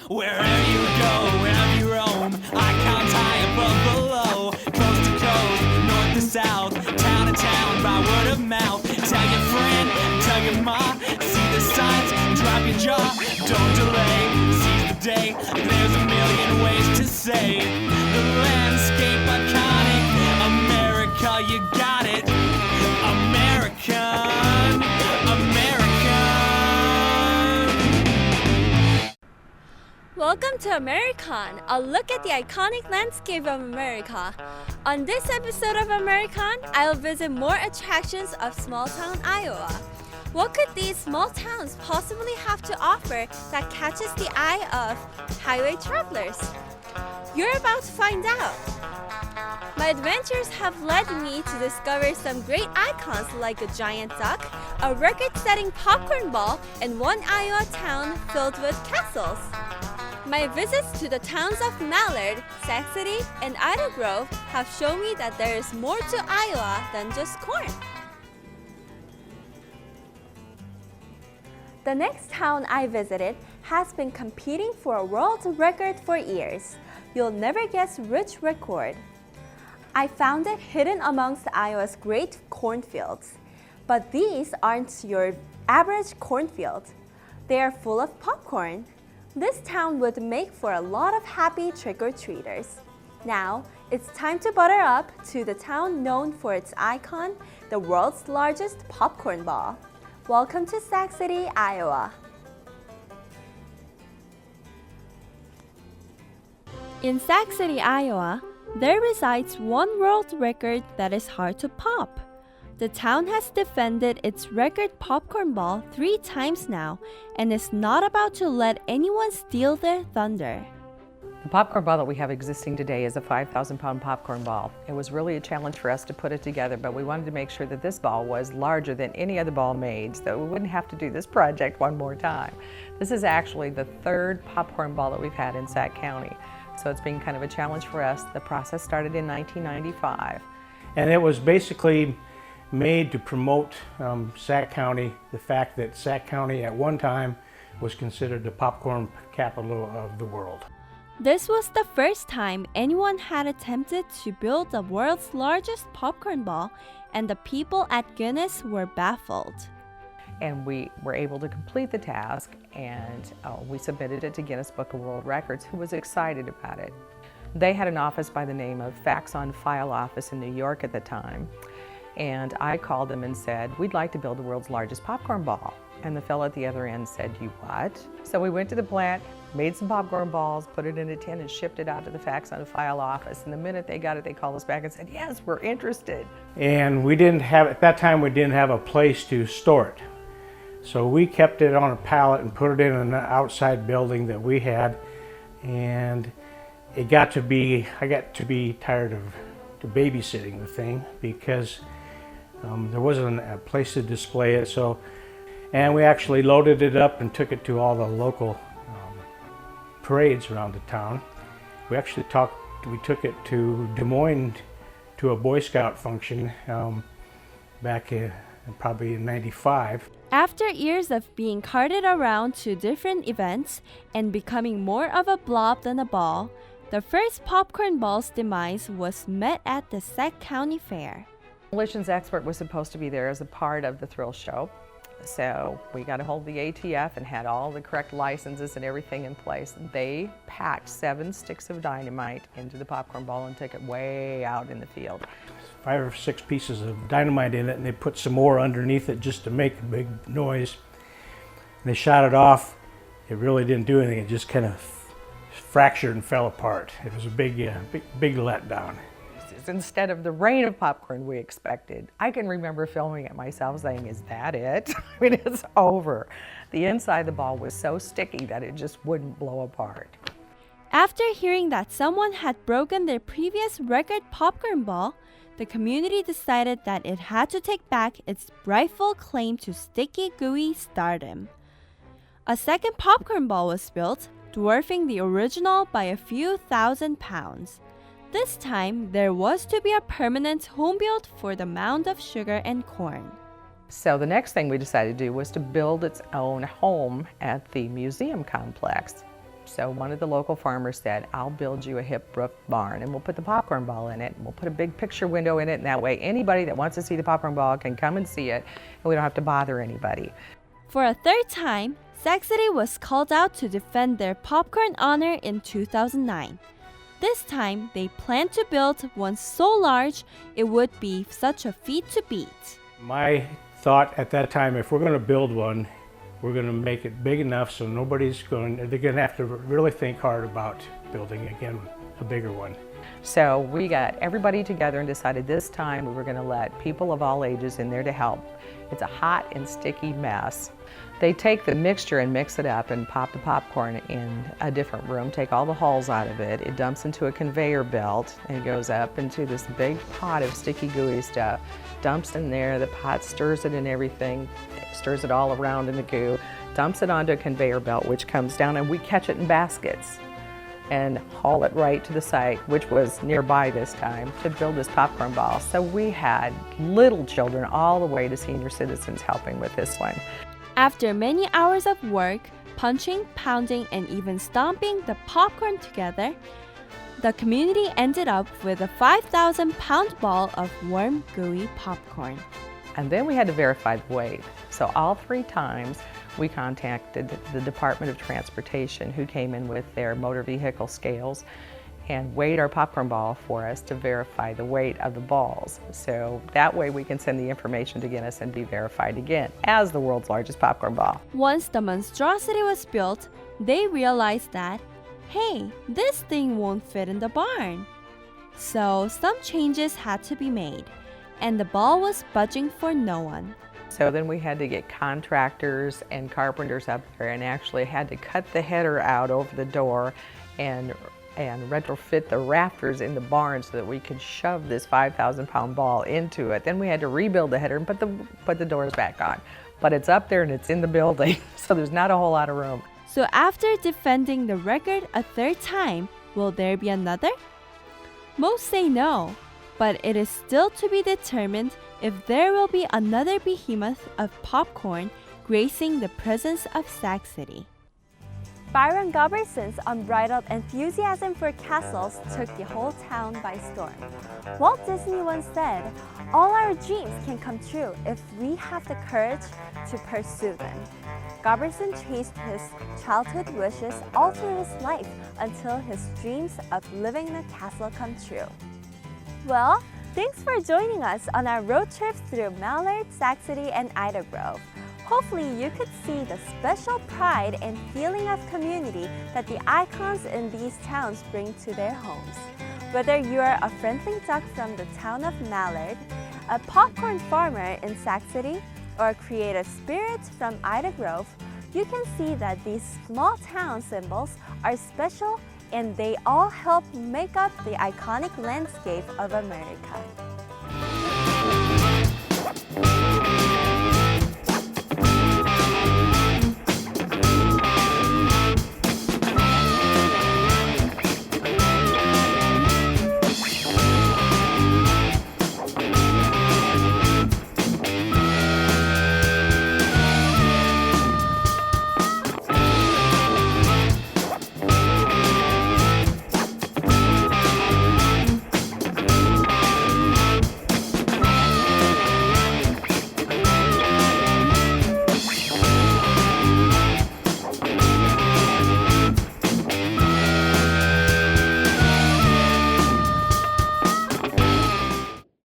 Wherever you go, wherever you roam, icons high above, below, coast to coast, north to south, town to town, by word of mouth. Tell your friend, tell your mom, see the signs, drop your jaw, don't delay, seize the day. There's a million ways to say the landscape iconic. America, you got it. AmerICON, AmerICON. Welcome to AmerICON, a look at the iconic landscape of America. On this episode of AmerICON, I'll visit more attractions of small-town Iowa. What could these small towns possibly have to offer that catches the eye of highway travelers? You're about to find out. My adventures have led me to discover some great icons like a giant duck, a record-setting popcorn ball, and one Iowa town filled with castles. My visits to the towns of Mallard, Sac City, and Idle Grove have shown me that there is more to Iowa than just corn. The next town I visited has been competing for a world record for years. You'll never guess which record. I found it hidden amongst Iowa's great cornfields. But these aren't your average cornfield. They are full of popcorn. This town would make for a lot of happy trick-or-treaters. Now, it's time to butter up to the town known for its icon, the world's largest popcorn ball. Welcome to Sac City, Iowa. In Sac City, Iowa, there resides one world record that is hard to pop. The town has defended its record popcorn ball 3 times now and is not about to let anyone steal their thunder. The popcorn ball that we have existing today is a 5,000-pound popcorn ball. It was really a challenge for us to put it together, but we wanted to make sure that this ball was larger than any other ball made so that we wouldn't have to do this project one more time. This is actually the 3rd popcorn ball that we've had in Sac County, so it's been kind of a challenge for us. The process started in 1995. And it was basically made to promote Sac County, the fact that Sac County at one time was considered the popcorn capital of the world. This was the first time anyone had attempted to build the world's largest popcorn ball, and the people at Guinness were baffled. And we were able to complete the task, and we submitted it to Guinness Book of World Records, who was excited about it. They had an office by the name of Fax on File Office in New York at the time, and I called them and said, we'd like to build the world's largest popcorn ball. And the fellow at the other end said, you what? So we went to the plant, made some popcorn balls, put it in a tin, and shipped it out to the Fax on File office. And the minute they got it, they called us back and said, yes, we're interested. And we didn't have, at that time, we didn't have a place to store it. So we kept it on a pallet and put it in an outside building that we had. And it got to be, I got to be tired of babysitting the thing because there wasn't a place to display it. And we actually loaded it up and took it to all the local parades around the town. We actually took it to Des Moines to a Boy Scout function back in probably in '95. After years of being carted around to different events and becoming more of a blob than a ball, the first popcorn ball's demise was met at the Sac County Fair. Demolitions expert was supposed to be there as a part of the thrill show. So we got a hold of the ATF and had all the correct licenses and everything in place. They packed 7 sticks of dynamite into the popcorn ball and took it way out in the field. 5 or 6 pieces of dynamite in it, and they put some more underneath it just to make a big noise. And they shot it off. It really didn't do anything. It just kind of fractured and fell apart. It was a big letdown. Instead of the rain of popcorn we expected, I can remember filming it myself saying, is that it? I mean, it's over. The inside of the ball was so sticky that it just wouldn't blow apart. After hearing that someone had broken their previous record popcorn ball, the community decided that it had to take back its rightful claim to sticky, gooey stardom. A second popcorn ball was built, dwarfing the original by a few thousand pounds. This time, there was to be a permanent home built for the mound of sugar and corn. So the next thing we decided to do was to build its own home at the museum complex. So one of the local farmers said, I'll build you a hip roof barn and we'll put the popcorn ball in it. And we'll put a big picture window in it, and that way anybody that wants to see the popcorn ball can come and see it, and we don't have to bother anybody. For a third time, Sac City was called out to defend their popcorn honor in 2009. This time, they planned to build one so large it would be such a feat to beat. My thought at that time, if we're going to build one, we're going to make it big enough so they're going to have to really think hard about building, again, a bigger one. So we got everybody together and decided this time we were going to let people of all ages in there to help. It's a hot and sticky mess. They take the mixture and mix it up and pop the popcorn in a different room, take all the hulls out of it. It dumps into a conveyor belt and goes up into this big pot of sticky gooey stuff. Dumps in there, the pot stirs it and everything, stirs it all around in the goo, dumps it onto a conveyor belt which comes down, and we catch it in baskets and haul it right to the site, which was nearby this time, to build this popcorn ball. So we had little children all the way to senior citizens helping with this one. After many hours of work, punching, pounding, and even stomping the popcorn together, the community ended up with a 5,000-pound ball of warm, gooey popcorn. And then we had to verify the weight. So all 3 times we contacted the Department of Transportation, who came in with their motor vehicle scales and weighed our popcorn ball for us to verify the weight of the balls. So that way we can send the information to Guinness and be verified again as the world's largest popcorn ball. Once the monstrosity was built, they realized that, hey, this thing won't fit in the barn. So some changes had to be made, and the ball was budging for no one. So then we had to get contractors and carpenters up there and actually had to cut the header out over the door and retrofit the rafters in the barn so that we could shove this 5,000-pound ball into it. Then we had to rebuild the header and put the doors back on. But it's up there and it's in the building, so there's not a whole lot of room. So after defending the record a 3rd time, will there be another? Most say no, but it is still to be determined if there will be another behemoth of popcorn gracing the presence of Sac City. Byron Goberson's unbridled enthusiasm for castles took the whole town by storm. Walt Disney once said, "All our dreams can come true if we have the courage to pursue them." Goberson chased his childhood wishes all through his life until his dreams of living in a castle come true. Well, thanks for joining us on our road trip through Mallard, Sac City, and Ida Grove. Hopefully you could see the special pride and feeling of community that the icons in these towns bring to their homes. Whether you are a friendly duck from the town of Mallard, a popcorn farmer in Sac City, or a creative spirit from Ida Grove, you can see that these small town symbols are special and they all help make up the iconic landscape of America.